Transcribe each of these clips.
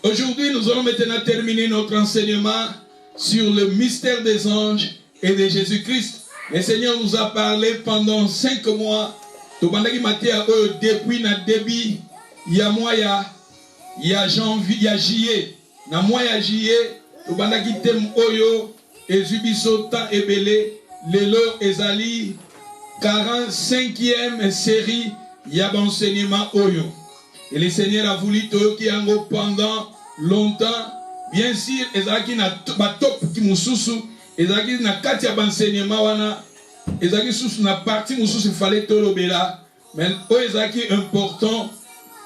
Aujourd'hui, nous allons maintenant terminer notre enseignement sur le mystère des anges et de Jésus-Christ. Le Seigneur nous a parlé pendant 5 mois. Depuis le début, il y a mois, il y a janvier, il y a juillet. Dans le mois de juillet, nous avons dit Oyo, Ezubiso, Tan Ebele, Lelo, Ezali, 45e série, il y a enseignement Oyo. Et le Seigneur a voulu que yango pendant longtemps. Bien sûr, ezaki na top ki mususu, ezaki na kati ya enseignement wana, ezaki susu na partie mususu fallait tolobela. Mais o ezaki important,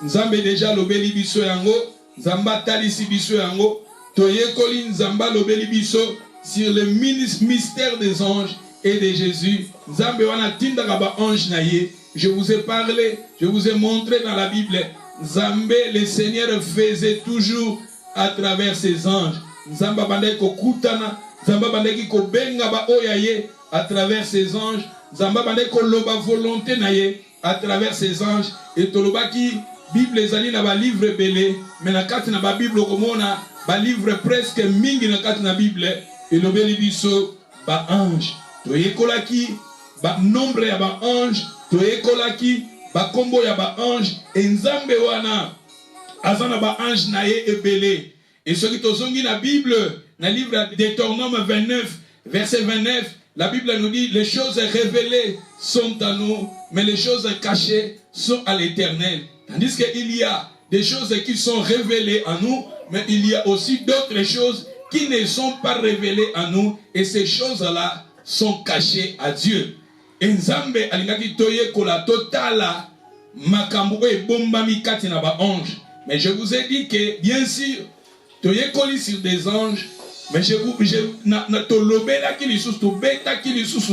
nzambe déjà lobeli biso yango, nzamba talisi biso yango, toyekoli nzamba lobeli biso sur le mystère des anges et de Jésus. Nzambe wana tindaka ba ange na ye. Je vous ai parlé, je vous ai montré dans la Bible. Nzambe, le Seigneur faisait toujours à travers ses anges. Nzamba bandeki kokutana, Nzamba bandeki ko benga ba oyaye à travers ses anges. Nzamba bandeki ko loba volonté na ye à travers ses anges. Et tolobaki Bible ezali na ba livre belé, mais na kati na ba Bible komona ba livre presque mingi na kati na Bible et lobeli biso ba ange. Toyekolaki ba nombre ya ba ange, toyekolaki ba kombo ya ba ange, et nzambe wana azana ba ange na ye ebele. Et ce qui tozongi na Bible, na livre de Deutéronome 29, verset 29, la Bible nous dit les choses révélées sont à nous, mais les choses cachées sont à l'Éternel. Tandis qu'il y a des choses qui sont révélées à nous, mais il y a aussi d'autres choses qui ne sont pas révélées à nous, et ces choses-là sont cachées à Dieu. Et Nzambe alingaki toye kola totala makambo e bombami kati na ba ange. Mais je vous ai dit que bien sûr toye koli sur des anges, mais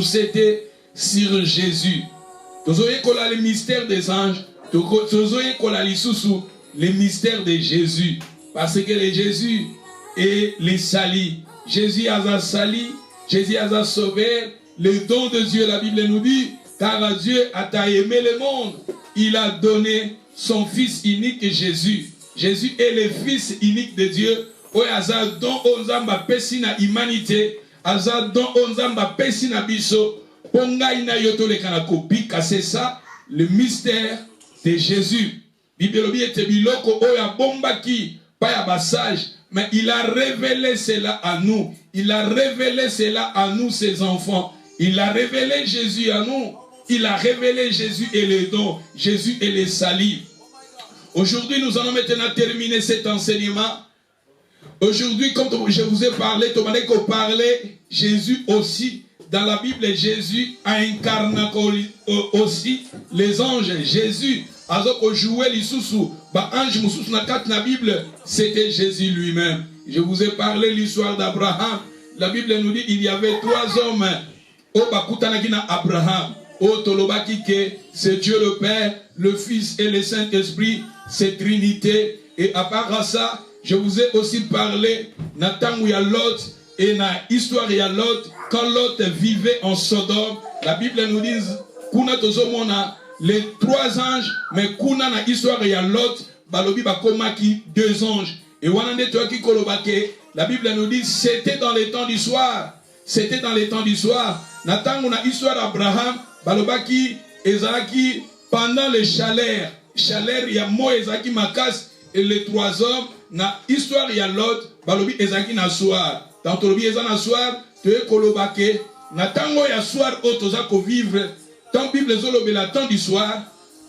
c'était sur Jésus. Tozoye kola le mystère des anges, tozoye kola lisusu le mystère de Jésus, parce que le Jésus est les sali. Jésus a sali, Jésus a sauvé. Le don de Dieu, la Bible nous dit, car Dieu a tant aimé le monde, il a donné son Fils unique Jésus. Jésus est le Fils unique de Dieu. Oyaza don onzamba pesi na humanité, aza don onzamba pesi na biso, ponga ina yoto le kanakopi, c'est ça le mystère de Jésus. Bible était biloko oya bombaki, pas ya basage, mais il a révélé cela à nous. Il a révélé cela à nous, ses enfants. Il a révélé Jésus à nous. Il a révélé Jésus et les dons. Jésus et les salis. Aujourd'hui, nous allons maintenant terminer cet enseignement. Aujourd'hui, comme je vous ai parlé, Jésus aussi, dans la Bible, Jésus a incarné aussi les anges. Jésus a joué les sous ange dans la Bible, c'était Jésus lui-même. Je vous ai parlé l'histoire d'Abraham. La Bible nous dit qu'il y avait 3 hommes. Abraham, c'est Dieu le Père, le Fils et le Saint-Esprit, c'est Trinité. Et à part ça, je vous ai aussi parlé Nathan ou Lot et na histoire ya Lot, quand Lot vivait en Sodome. La Bible nous dit kuna tozomona les 3 anges, mais kuna na histoire ya Lot balobi bakomaki 2 anges. Et wanande toi qui kolobake, la Bible nous dit c'était dans les temps du soir. C'était dans les temps du soir. Nathan on a histoire d'Abraham, balobaki ezaki pendant le chaleur ya mo ezaki makas, et les 3 hommes na histoire ya Lot balobi ezaki na soir. Tant lobi ezana soir, te kolobake natango ya soir otoza ko vivre. Tant Bible zolobe la temps du soir,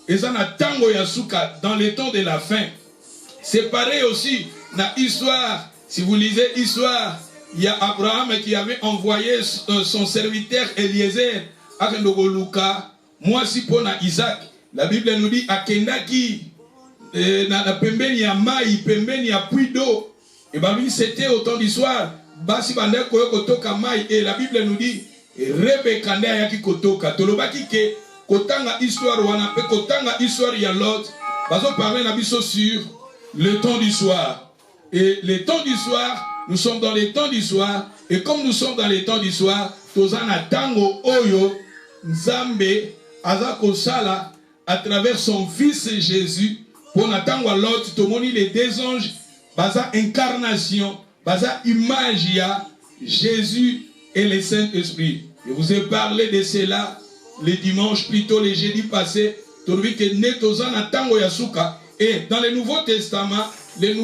ezana tango ya suka dans les temps de la fin. C'est pareil aussi na histoire. Si vous lisez histoire, il y a Abraham qui avait envoyé son serviteur Eliezer à Luka, moi si pour Isaac. La Bible nous dit Akendaki na pembeni ya mai, pembeni ya puits d'eau. Et bien c'était au temps du soir. Basi bande kotoka mai, et la Bible nous dit Rebecca nde ayaki kotoka. Tolobaki ke kotanga histoire wana pe kotanga histoire ya Lot. Bazo parler na biso sur le temps du soir. Et le temps du soir, nous sommes dans les temps du soir, et comme nous sommes dans les temps du soir, tozana tango oyo Nzambe azako sala à travers son Fils Jésus. Pour natango Lot, tomoni les 2 anges, baza incarnation, baza image, il y a Jésus et le Saint-Esprit. Je vous ai parlé de cela le dimanche, plutôt le jeudi passé. Et dans le Nouveau Testament est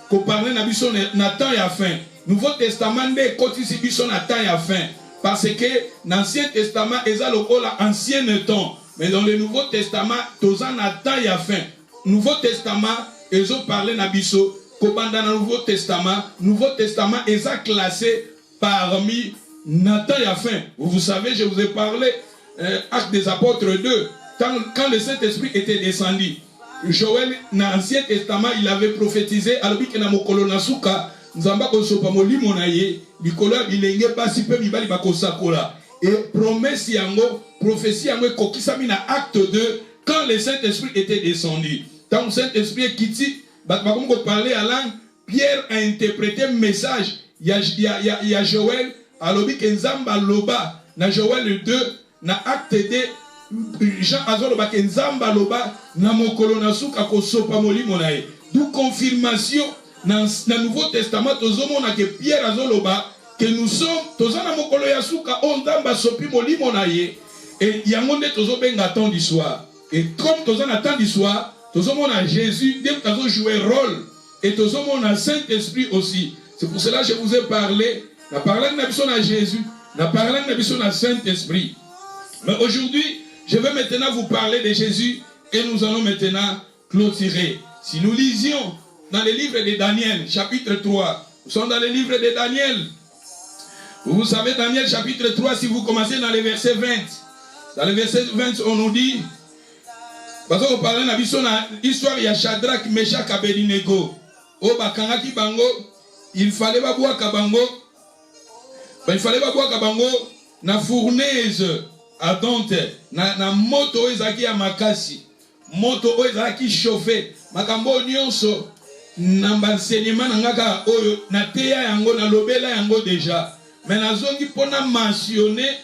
qu'on parlait de Nathan et à fin. Nouveau Testament n'est qu'au-dessus de Nathan et à fin. Parce que l'Ancien Testament est l'ancien temps. Mais dans le Nouveau Testament, Nathan et à fin. Nouveau Testament, ils ont parlé de Bisso. Dans le Nouveau Testament est classé parmi Nathan et à fin. Vous savez, je vous ai parlé, Actes des Apôtres 2, quand le Saint-Esprit était descendu. Joël, dans l'Ancien Testament, il avait prophétisé, alors que na mokolo nasuka, nzamba kosopa molimo na ye, bikola bilenge basi pe mibali bakosakola. Et promesse yango, prophétie yango kokisami na acte 2, quand le Saint-Esprit était descendu. Quand le Saint-Esprit est quitté, comme on parlait à langue, Pierre a interprété un message. Il y a Joël, alors que nzamba loba, na Joël 2, na acte 2, Jean azoloba ke nzamba loba na mokolo na suka kosopa molimo na ye. D'où confirmation dans le Nouveau Testament tozomona que Pierre azoloba que nous sommes tozana mokolo ya suka on nzamba sopi molimo na ye et yango nde tozobenga temps du soir. Et comme tozana temps du soir, tozomona Jésus dès que tazo jouer rôle et tozomona Saint-Esprit aussi. C'est pour cela que je vous ai parlé, la parole de Nabison à Jésus, la parole de Nabison à Saint-Esprit. Mais aujourd'hui, je vais maintenant vous parler de Jésus et nous allons maintenant clôturer. Si nous lisions dans le livre de Daniel, chapitre 3, nous sommes dans le livre de Daniel. Vous savez, Daniel, chapitre 3, si vous commencez dans le verset 20, dans le verset 20, on nous dit, parce qu'on parle de l'histoire, il y a Shadrach, Meshach, Abednego. Au Bakangaki Bango, il fallait pas boire Kabango, il fallait pas boire Kabango, na fournaise. Adonte, na moto ezaki ya makasi, moto ezaki chauffé, makambo nyonso, na enseignement nangaka oyo, na teya yango, na lobela yango déjà. Mais nazongi pona mentionner,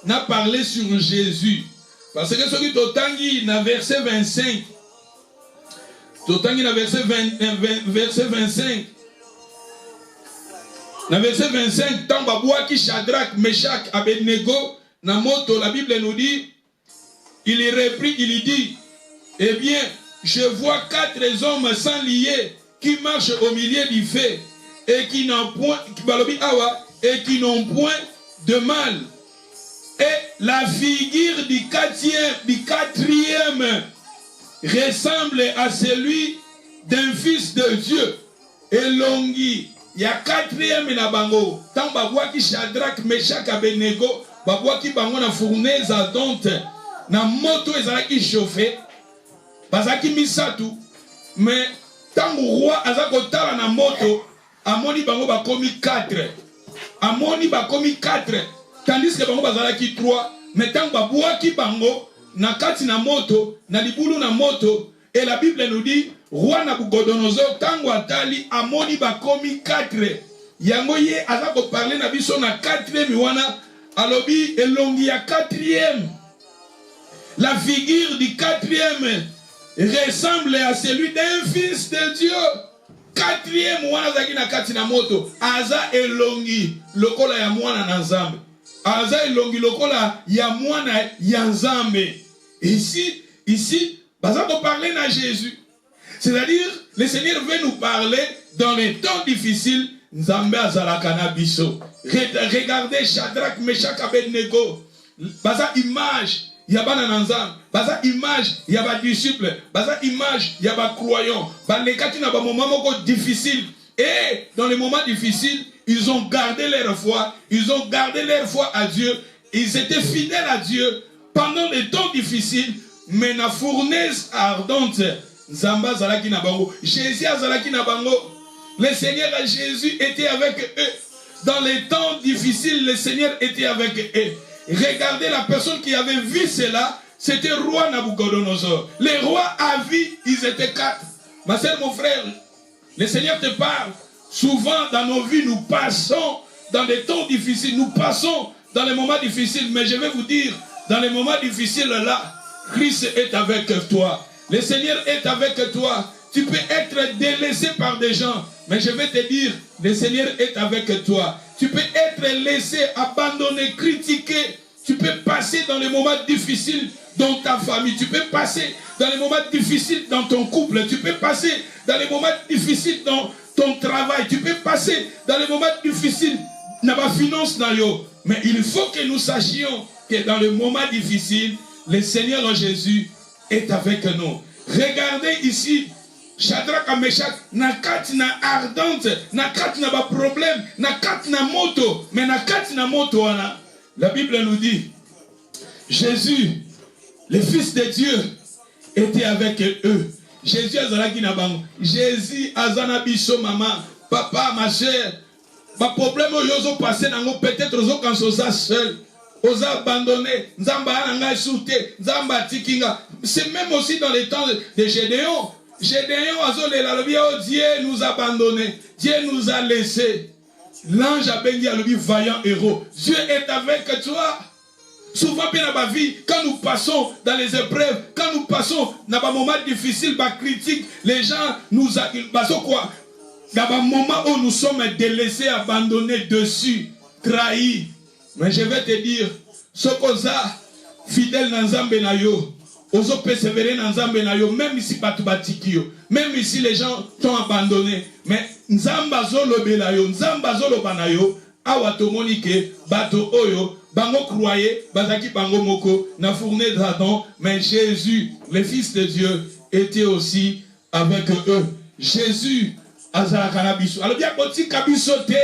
na parler sur Jésus. Parce que ce qui totangi na verset 25, totangi na verset 25, na verset 25, tant babouaki Shadrach, Meshach, Abednego, na moto, la Bible nous dit, il est repris, il dit, eh bien, je vois 4 hommes sans lier qui marchent au milieu du feu et qui n'ont point, et qui n'ont point de mal. Et la figure du quatrième ressemble à celui d'un fils de Dieu. Et Longi, il y a 4e na bango, tant babouaki Shadrach, Meshach, Abednego, babouaki bango na fournaise ardente, na moto ezalaki chauffé, bazaki misatu, mais tant roi azakotala na moto, amoni bango bakomi 4, amoni bakomi 4, tandis que bango bazalaki 3, mais tant babouaki bango na kati na moto, na libulu na moto, et la Bible nous dit, roi Nabucodonosor, tango atali, amoni bakomi 4, yango ye azako parler na biso na 4e wana, alobi elongi ya 4e. La figure du 4e ressemble à celui d'un fils de Dieu. 4e wana zaki na kati na moto, aza elongi lokola ya mwana na nzambe. Aza elongi lokola ya mwana ya nzambe. Ici, bazako parler na Jésus. C'est-à-dire, le Seigneur veut nous parler dans les temps difficiles. Nzambe azalaka na biso. Regardez Shadrach, Meshach, Abednego. Baza image, yabana nanzam. Baza image, yaba disciple. Baza image, yaba croyant. Balekati na ba moment moko difficile. Et dans les moments difficiles, ils ont gardé leur foi. Ils ont gardé leur foi à Dieu. Ils étaient fidèles à Dieu pendant les temps difficiles. Mais na fournaise ardente, Zamba zalaki na bango. Jésus zalaki na bango. Le Seigneur Jésus était avec eux. Dans les temps difficiles, le Seigneur était avec eux. Regardez la personne qui avait vu cela, c'était le roi Nabucodonosor. Les rois à vie, ils étaient 4. Ma soeur, mon frère, le Seigneur te parle. Souvent dans nos vies, nous passons dans des temps difficiles. Nous passons dans les moments difficiles. Mais je vais vous dire, dans les moments difficiles là, Christ est avec toi. Le Seigneur est avec toi. Tu peux être délaissé par des gens. Mais je vais te dire, le Seigneur est avec toi. Tu peux être laissé, abandonné, critiqué. Tu peux passer dans les moments difficiles dans ta famille. Tu peux passer dans les moments difficiles dans ton couple. Tu peux passer dans les moments difficiles dans ton travail. Tu peux passer dans les moments difficiles dans ma finance. Mais il faut que nous sachions que dans les moments difficiles, le Seigneur Jésus est avec nous. Regardez ici, Shadrach et Meshach, na kati na ardente, na kati na ba problème, na kati na moto, mais na kati na moto wana. La Bible nous dit, Jésus, le Fils de Dieu, était avec eux. Jésus azalaki na bango. Jésus azana biso maman, papa, ma chère. Ma problème oyo passé nango peut-être ozo quand oza seul, oza abandonné, nzamba nanga souté, nzamba tikinga. C'est même aussi dans les temps de Gédéon. Gédéon azolela lobi oh Dieu nous a abandonnés, Dieu nous a laissés. L'ange a béni à lui vaillant héros. Dieu est avec toi. Souvent, dans ma vie, quand nous passons dans les épreuves, quand nous passons dans des moments difficiles, des critiques, les gens nous passent quoi? Dans des moments où nous sommes délaissés, abandonnés, dessus, trahis. Mais je vais te dire, ce qu'on a, fidèle dans Nzambe na yo, ozo persévérer dans Nzambe na yo, même ici batu batiki yo, même ici les gens t'ont abandonné, mais Nzamba zolo bela yo, Nzamba zolo bana yo, awa tomoni ke bato oyo bango croyait, bazaki bango moko, na fourné d'Adam, mais Jésus, le Fils de Dieu, était aussi avec eux. Jésus, azalaka na biso. Alors bien koti kabisote.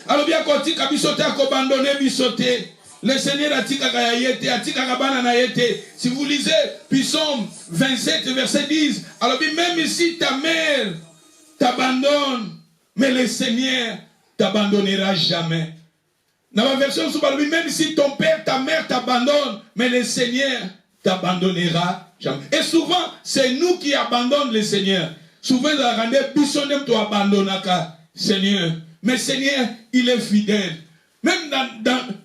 Alors bien koti kabisote akobandonné bisote. Le Seigneur a tikaka ya yete, a tikaka bana na yete. Si vous lisez Psaume 27, verset 10, alors bien même ici ta mère t'abandonne, mais le Seigneur t'abandonnera jamais. Dans la version, même si ton père, ta mère t'abandonne, mais le Seigneur t'abandonnera jamais. Et souvent, c'est nous qui abandonnons le Seigneur. Souvent, la rendez bisonnem tu abandonnes Seigneur. Mais Seigneur, il est fidèle. Même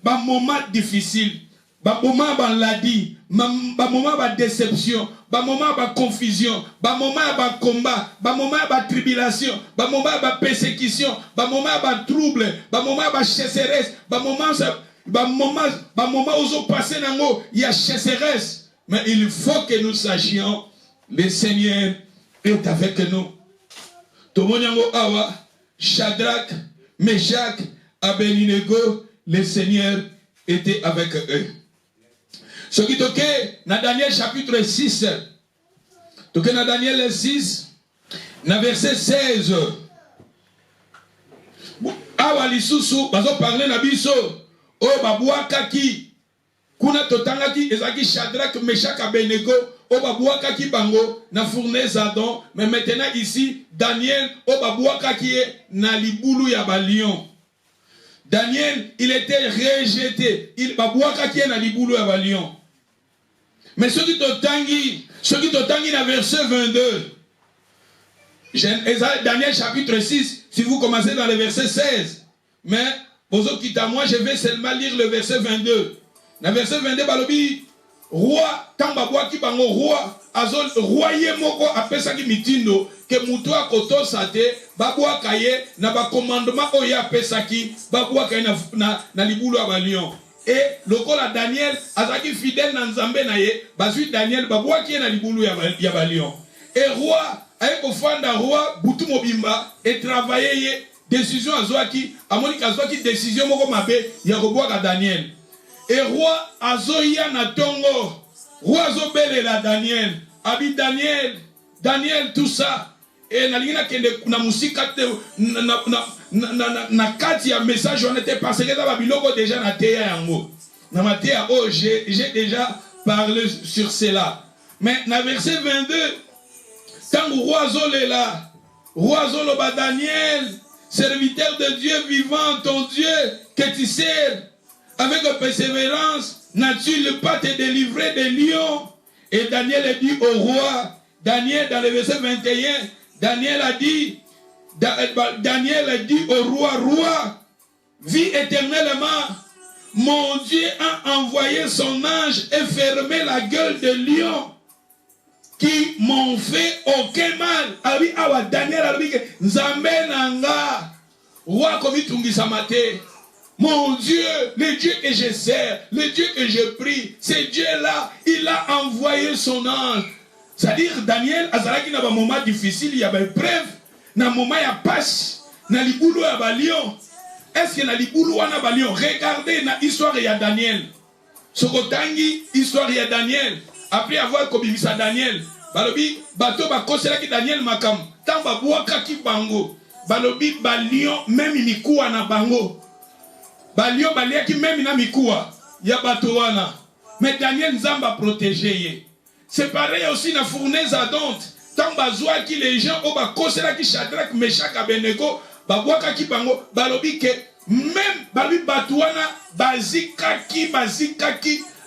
dans moments difficiles, dans moments de maladie, dans moments de déception, dans moments de confusion, dans moments de combat, dans moments de tribulation, dans moments de persécution, dans moments de trouble, dans moments de chasseresse, dans moments où on passe il y a chasseresse. Mais il faut que nous sachions, le Seigneur est avec nous. Tomonyango awa, Shadrach, Meshach, Abednego, le Seigneur était avec eux. Ce qui toque dans Daniel chapitre 6, toque dans Daniel 6, dans verset 16. Awa lisusu, bazo parler na biso, o babouakaki, kuna totangaki, ezaki Shadrach, Meshach, Abednego, o babouakaki bango, na fournaise Adam, mais maintenant ici, Daniel, o babouakaki na libulu ya balion. Daniel, il était rejeté. Il babouakaki na libulu ya balion. Mais ce qui t'otangi dans verset 22, Daniel chapitre 6, si vous commencez dans le verset 16, mais pour ceux qui t'ont moi, je vais seulement lire le verset 22. Dans le verset 22, balobi, roi, tambabwa ki bango roi, azol royer moko apesaki mitindo, que moutoua koto sate, babwa kaye, na ba commandement oya apesaki, babwa kaye na libulu abalion. Et le kola Daniel, azaki fidèle dans Nzambe naye, bazui Daniel, babwa kiye na libulu ya balion. Et roi, aye kofanda roi, butu mobimba, et travailler décision azwaki, amoni kazwaki décision moko mabe, ya kobwaka Daniel. Et roi azoya na tongo, roi azobelela Daniel, abi Daniel, Daniel tout ça. Et na kende na musika te na kati ya message on était parce que dans biloko déjà na teya yango. Na matéa oh j'ai déjà parlé sur cela. Mais na verset 22 quand roi zolela, roi zoloba Daniel, serviteur de Dieu vivant, ton Dieu que tu sers avec persévérance, n'as-tu pas te délivrer des lions? Et Daniel a dit au roi, Daniel dans le verset 21, Daniel a dit au roi, roi, vis éternellement. Mon Dieu a envoyé son ange et fermé la gueule de lion qui qui m'ont fait aucun mal. Abi awa Daniel abi que Nzambe nanga roi comme tungisamate. Mon Dieu, le Dieu que je sers, le Dieu que je prie, ce Dieu-là, il a envoyé son ange. C'est-à-dire Daniel azalaki na ba moment difficile, il y a ba épreuve, na moment ya passe, na libulu ya ba lion. Est-ce que na libulu wana ba lion? Regardez na histoire ya Daniel. Sokotangi histoire ya Daniel. Après avoir kobimisa Daniel, balobi bato ba kosela ki Daniel makam, tant ba bwaka ki bango. Balobi ba lion même mikuwa na bango. Ba lion ba liaki même na mikuwa ya bato wana. Mais Daniel Nzamba protégé ye. C'est pareil aussi na fournaise ardente. Tant bazwa ki les gens au ba kosela ki Shadrach, Meshach, Abednego, ba bwaka ki bango, balobi ke même balobi bato wana bazikaki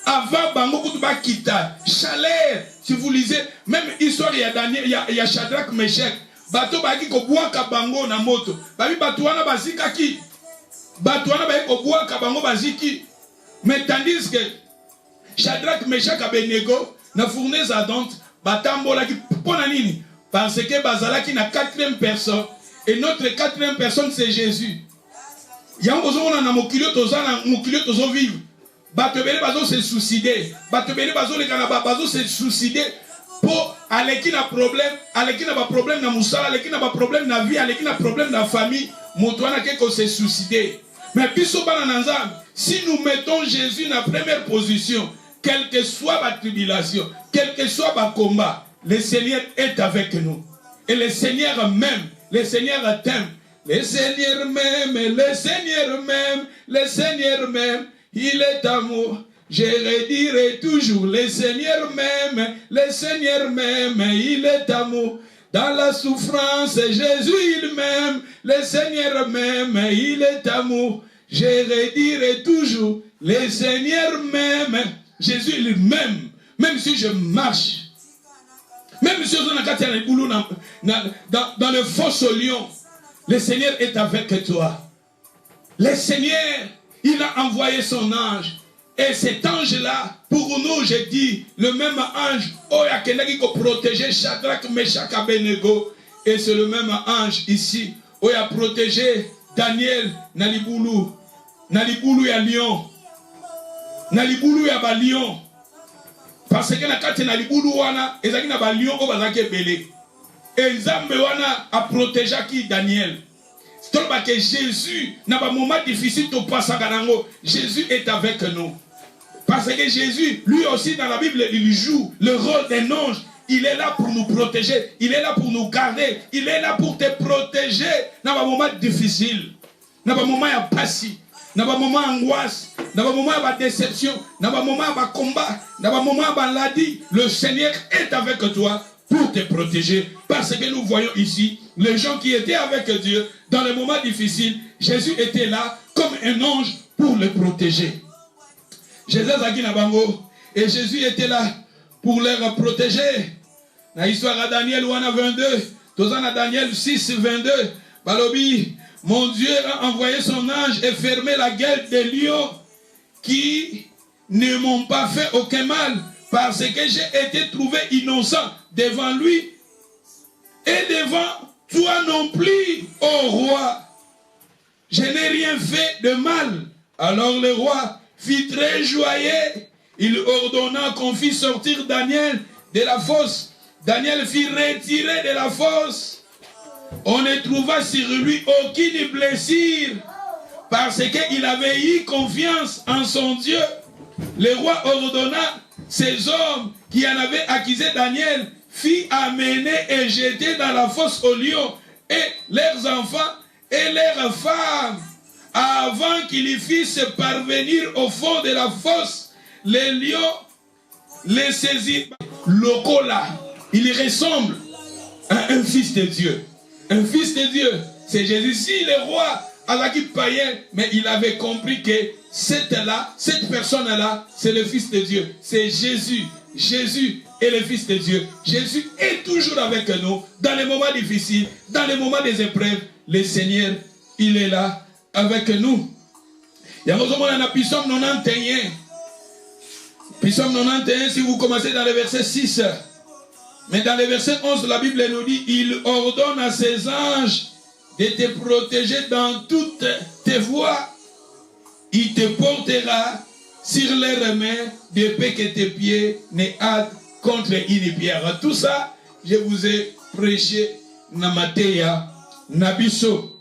avant bango kutuba kita. Chaleur, si vous lisez même histoire ya Daniel ya Shadrach, Meshach, bato ba ki ko bwaka bango na moto. Babi bato wana bazikaki. Bato wana ba ko bwaka bango baziki. Mais tandis que Shadrach, Meshach, Abednego na fournaise ardente batambola ki pona nini? Parce que bazalaki na quatrième personne et notre quatrième personne c'est Jésus. Yango zona na mokilio tozana mokilio tozo vivre. Bato bele bazo se suicider. Bato bele bazo le kana bazo se suicider pour aleki na problème, aleki na ba problème na musala, aleki na ba problème na vie, aleki na problème na famille, moto wana keko se suicider. Mais biso bana nanzam, si nous mettons Jésus na première position, quelle que soit la tribulation, quel que soit le combat, le Seigneur est avec nous. Et le Seigneur même, le Seigneur t'aime. Le Seigneur même, le Seigneur même, le Seigneur même, il est amour. Je redirai toujours, le Seigneur même, le Seigneur même, il est amour. Dans la souffrance, Jésus il m'aime, le Seigneur même, il est amour. Je redirai toujours, le Seigneur même, Jésus il m'aime. Même si je marche, même si je suis dans le fosse au lion, le Seigneur est avec toi. Le Seigneur, il a envoyé son ange. Et cet ange-là, pour nous, je dis, le même ange, qui a protégé Shadrach, Meshach, Abednego. Et c'est le même ange ici, qui a protégé Daniel, Naliboulou. Naliboulou ya lion. Naliboulou ya ba lion. Parce que na kati Naliboulou wana, ezaki na ba lion, bazaki belé. Et Nzambe wana a protégé qui Daniel. C'est parce que Jésus, dans un moment difficile, Jésus est avec nous. Parce que Jésus, lui aussi dans la Bible, il joue le rôle d'un ange. Il est là pour nous protéger. Il est là pour nous garder. Il est là pour te protéger dans un moment difficile. Dans un moment de passion. Dans un moment d'angoisse. Dans un moment de déception. Dans un moment de combat. Dans un moment de maladie. Le Seigneur est avec toi pour te protéger. Parce que nous voyons ici les gens qui étaient avec Dieu dans les moments difficiles. Jésus était là comme un ange pour les protéger. Jésus a na bango et Jésus était là pour les protéger. Dans l'histoire de Daniel 22, dans Daniel 6, 22, Balobi, mon Dieu a envoyé son ange et fermé la gueule des lions qui ne m'ont pas fait aucun mal parce que j'ai été trouvé innocent devant lui et devant toi non plus, ô roi. Je n'ai rien fait de mal. Alors le roi fit très joyeux. Il ordonna qu'on fit sortir Daniel de la fosse. Daniel fit retirer de la fosse. On ne trouva sur lui aucune blessure parce qu'il avait eu confiance en son Dieu. Le roi ordonna ces hommes qui en avaient accusé Daniel fit amener et jeter dans la fosse aux lions et leurs enfants et leurs femmes. Avant qu'ils fissent parvenir au fond de la fosse, les lions les saisirent. Locaux là, il ressemble à un fils de Dieu. Un fils de Dieu, c'est Jésus. Si le roi Alaki païen, mais il avait compris que cette personne-là, c'est le fils de Dieu. C'est Jésus. Jésus est le fils de Dieu. Jésus est toujours avec nous dans les moments difficiles, dans les moments des épreuves. Le Seigneur, il est là avec nous. Il y a un psaume 91. Psaume 91, si vous commencez dans le verset 6, Mais dans le verset 11, la Bible nous dit, il ordonne à ses anges de te protéger dans toutes tes voies. Il te portera sur les mains de paix que tes pieds ne hâtent contre une pierre. Tout ça, je vous ai prêché na Matéa Nabiso.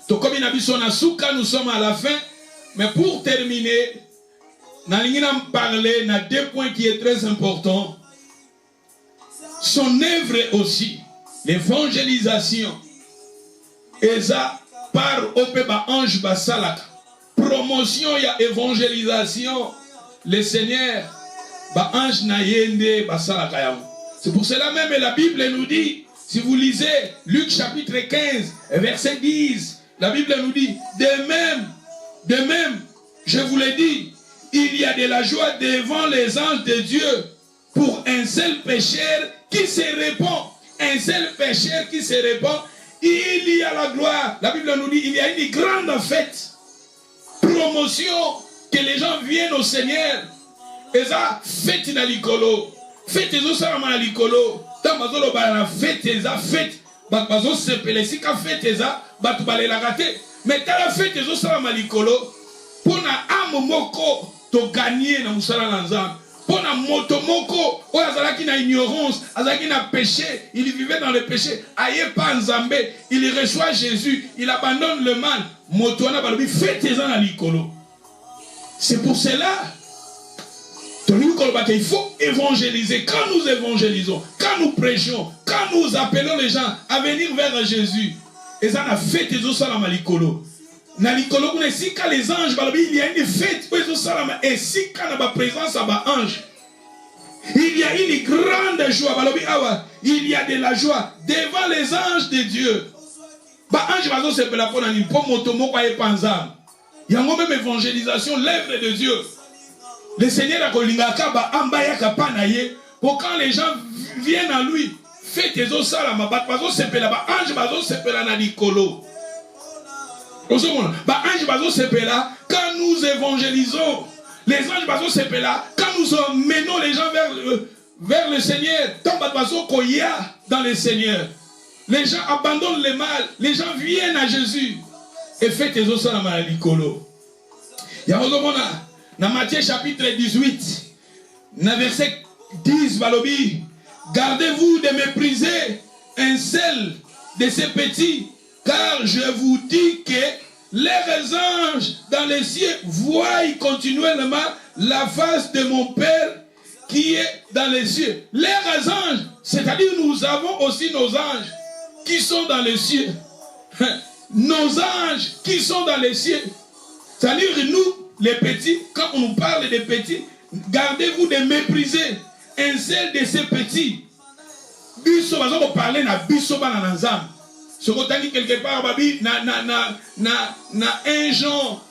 Tokomi Nabiso Nasuka, nous sommes à la fin. Mais pour terminer, nous allons parler de deux points qui sont très importants. Son œuvre aussi, l'évangélisation. Et ça, par Opeba Ange Basalaka. Promotion, il y a évangélisation. Le Seigneur, Ange Nayende Basalaka. C'est pour cela même la Bible nous dit, si vous lisez Luc chapitre 15, verset 10, la Bible nous dit, de même, je vous l'ai dit, il y a de la joie devant les anges de Dieu pour un seul pécheur qui se répand. Un seul pécheur qui se répand, il y a la gloire. La Bible nous dit, il y a une grande fête. Promotion, que les gens viennent au Seigneur. Et ça, fête na likolo. Fête ezo salama na likolo. Tant bazolo ba na fête eza fête. Bazo sepele sika fête eza batu balela raté. Mais ta la fête ezo salama likolo. Pona amo moko to gagner na musala na nzambe. Pona moto moko o azalaki na ignorance, azalaki na péché, il vivait dans le péché. Aye pa nzambe, il reçoit Jésus, il abandonne le mal. Moto na balobi fête eza na likolo. C'est pour cela il faut évangéliser. Quand nous évangélisons, quand nous prêchons, quand nous appelons les gens à venir vers Jésus, et ça a fait des osala malikolo. Na likolo kuna si quand les anges il y a une fête pour les osala et si quand na ba présence à ba ange, il y a une grande joie. Il y a de la joie devant les anges de Dieu. Ba ange bazo se pela pona ni po moto moko aye panza. Il y a même évangélisation, l'œuvre de Dieu. Le Seigneur a kolingaka ba ambaya kapanaye pour quand les gens viennent à lui, faites tes osala ma bat bazo sepela ba ange bazo sepela na likolo. Ba ange bazo sepela quand nous évangélisons, les anges bazo sepela quand nous emmenons les gens vers le Seigneur, tant bat bazo koya dans le Seigneur. Les gens abandonnent le mal, les gens viennent à Jésus et faites tes osala ma likolo. Ya ozomona dans Matthieu chapitre 18, dans verset 10, Balobi, gardez-vous de mépriser un seul de ces petits, car je vous dis que les anges dans les cieux voient continuellement la face de mon Père qui est dans les cieux. Les anges, c'est-à-dire nous avons aussi nos anges qui sont dans les cieux. Nos anges qui sont dans les cieux. C'est-à-dire nous, les petits, quand on nous parle des petits, gardez-vous de mépriser un seul de ces petits. Biso, on parle na biso bananazam. Ce qu'on dit quelque part, babi, na un Jean,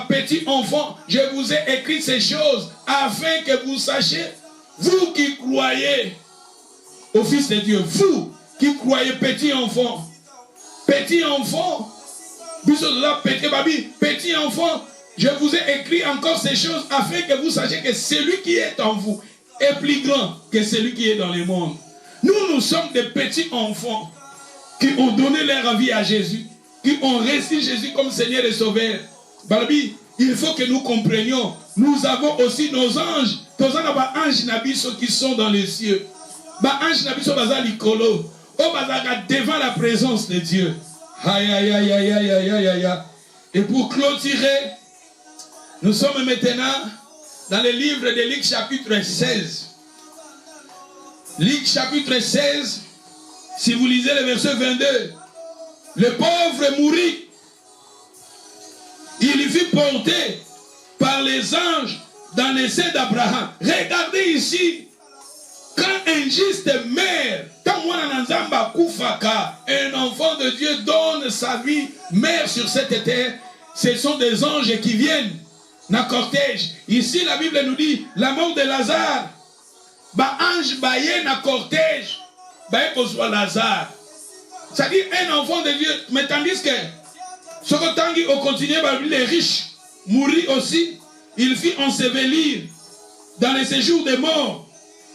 petit enfant, je vous ai écrit ces choses afin que vous sachiez, vous qui croyez au Fils de Dieu, vous qui croyez petit enfant, biso la petit babi, petit enfant. Je vous ai écrit encore ces choses afin que vous sachiez que celui qui est en vous est plus grand que celui qui est dans le monde. Nous sommes des petits enfants qui ont donné leur vie à Jésus, qui ont reçu Jésus comme Seigneur et Sauveur. Barbi, il faut que nous comprenions, nous avons aussi nos anges. Tous les anges nabiso qui sont dans les cieux. Les anges nabiso bazalikolo, devant la présence de Dieu. Aïe, aïe, aïe, aïe, aïe, aïe, aïe, aïe. Et pour clôturer, nous sommes maintenant dans le livre de Luc chapitre 16. Luc chapitre 16, si vous lisez le verset 22, le pauvre mourut. Il fut porté par les anges dans les seins d'Abraham. Regardez ici, quand un juste meurt, un enfant de Dieu donne sa vie, meurt sur cette terre, ce sont des anges qui viennent dans le cortège. Ici, la Bible nous dit la mort de Lazare. Ange baye na cortège. Baye pour soit Lazare. C'est-à-dire un enfant de Dieu. Mais tandis que ce que Tanguy au continuer, les riches mourir aussi. Il fit ensevelir dans les séjours des morts.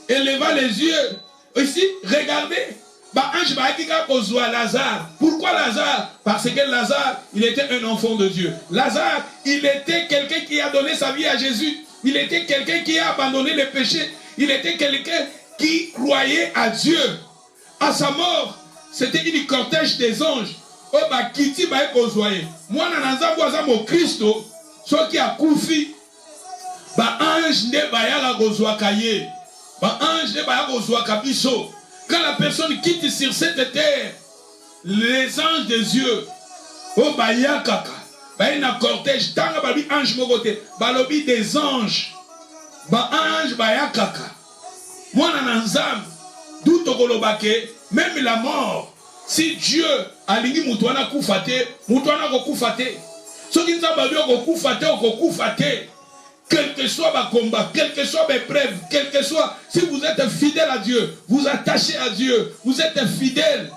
Éleva les yeux Ici, regardez. Ange Baïkika Kozwa Lazare. Pourquoi Lazare? Parce que Lazare, il était un enfant de Dieu. Lazare, il était quelqu'un qui a donné sa vie à Jésus. Il était quelqu'un qui a abandonné le péché. Il était quelqu'un qui croyait à Dieu. À sa mort, c'était une cortège des anges. Oh, Kiti Baïkozwa. Moi, Nanazambo Azamo Christo, ce qui a koufi. Ange ne Bayala Kozwa Kaye. Ange ne Bayala Kozwa Kabiso. Quand la personne quitte sur cette terre, les anges des yeux, oh baya kaka, baya cortège, tanga babi ange mogote, balobi des anges, ange baya kaka. Moi nananzam, d'où tokolobake, même la mort, si Dieu a lingi mutuana koufate, mutuana kokufate. Ce qui nous a babi okokufate. Quel que soit ma combat, quel que soit mes preuves, quel que soit, si vous êtes fidèle à Dieu, vous attachez à Dieu, vous êtes fidèle,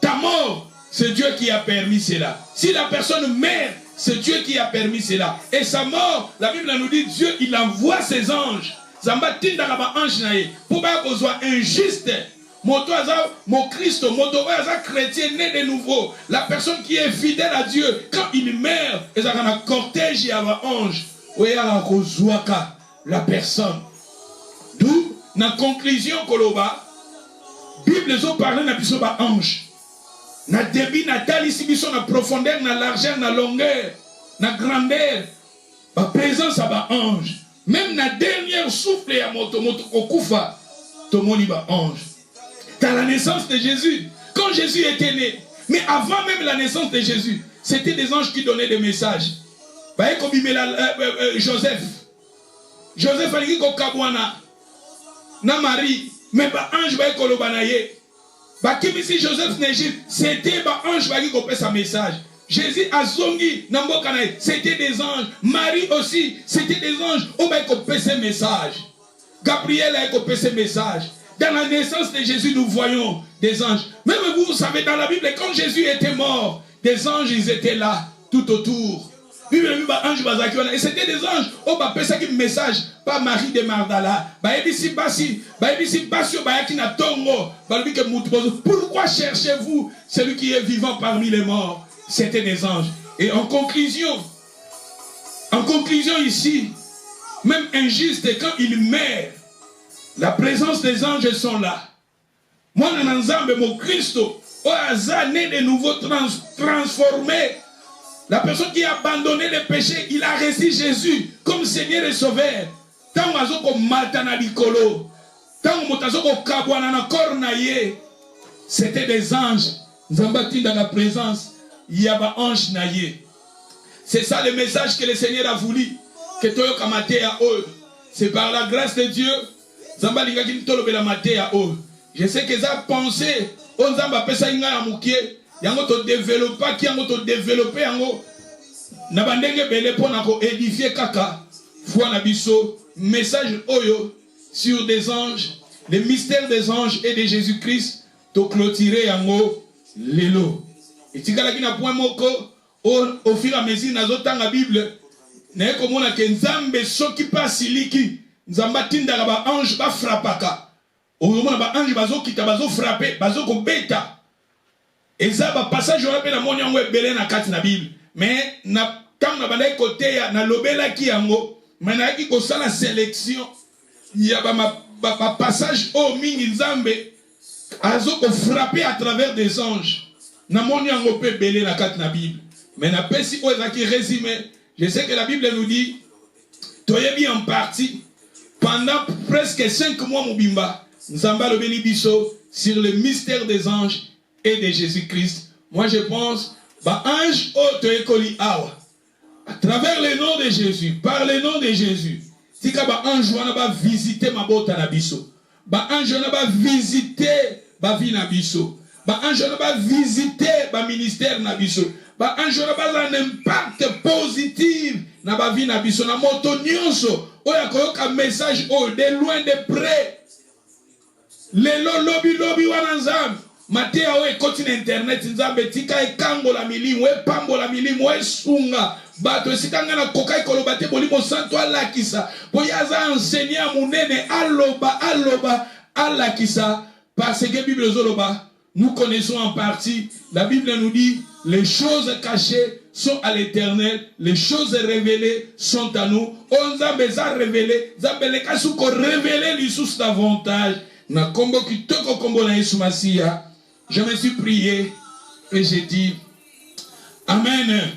ta mort, c'est Dieu qui a permis cela. Si la personne meurt, c'est Dieu qui a permis cela. Et sa mort, la Bible nous dit, Dieu, il envoie ses anges. Zamba tinda kaba ange nae, pour pas qu'on soit injuste. Mon Christ, mon chrétien né de nouveau. La personne qui est fidèle à Dieu, quand il meurt, il y a un cortège, il y a un ange. La personne. D'où, dans la conclusion, Koloba, Bible ont parlé de ange. Na débit, na taille, ici, na profondeur, na largeur, na longueur, na grandeur. La présence à ange. Même na dernière souffle, il y a moto okufa, tomoni ba ange. Dans la naissance de Jésus, quand Jésus était né, mais avant même la naissance de Jésus, c'était des anges qui donnaient des messages. Joseph a dit na Marie, mais ange va kolobanaye. Si Joseph n'Égypte, c'était ange va faire sa message. Jésus a zongi nambokanaye, c'était des anges. Marie aussi, c'était des anges. On va faire ses messages. Gabriel a fait ses messages. Dans la naissance de Jésus, nous voyons des anges. Même vous savez, dans la Bible, quand Jésus était mort, des anges, ils étaient là, tout autour. Et c'était des anges. Oh, bah, ça qui message, pas Marie de Magdala. Pourquoi cherchez-vous celui qui est vivant parmi les morts? C'était des anges. Et en conclusion ici, même injuste, quand il meurt, la présence des anges sont là. Moi, mon Christ, au hasard, né de nouveau transformé. La personne qui a abandonné le péché, il a reçu Jésus comme Seigneur et Sauveur. Tant que matana bikolo, tant que kabwana na kornaye, c'était des anges. Nous avons bâti dans la présence, il y a des anges naye. C'est ça le message que le Seigneur a voulu. Que toyo kamate à eux. C'est par la grâce de Dieu. Zamba lingaki tolo bela mate à eux. Je sais que ça pensé, on zamba pesa inga ya mukie. Yango to développer qui yango to développer yango na bandenge belé pour nako édifier kaka foi na biso message oyo sur des anges, les mystères des anges et de Jésus-Christ to clôturer yango lelo et tikala ki na point moko au fur et à mesure nazota na Bible na komona ke nzambe soki pasiliki nzamba tinda ba ange ba frappaka o mona ba ange bazo kita bazo frapper bazo ko beta. Et ça, le passage, on appelle la monnaie en belé na kat na Bible. Mais, quand on a côté, na lobela ki yango, mais na ki kosa la sélection, il y a un passage au mingi nzambe, azo ko frapper à travers des anges. Na monnaie en belé na kat na Bible. Mais na pesi o ezaki résumé, je sais que la Bible nous dit, toyebi en partie, pendant presque 5 mois mobimba, nzamba le beli biso sur le mystère des anges et de Jésus-Christ. Moi je pense, ange à travers le nom de Jésus, par le nom de Jésus, si ange va visiter ma botte na biso, ange va visiter ma vie na biso, ange va visiter ma ministère na biso, ange va un impact positif na ma vie na biso, na moto nyonso, oya koyoka message de loin de près. Lelo lobi wana nzambe. Matea we koti na internet nzambe tika ekangola milimu epambola milimu esunga bato esikanga na kokai kolobate bolimo santo alakisa boyaza enseigner munene aloba alakisa parce que Bible zoloba nous connaissons en partie. La Bible nous dit les choses cachées sont à l'Éternel, les choses révélées sont à nous. On Nzambe a révélé, Nzambe le kasuko révélé les sources davantage. Na kombo kitoko kombo na Yesu Masia. Je me suis prié et j'ai dit Amen.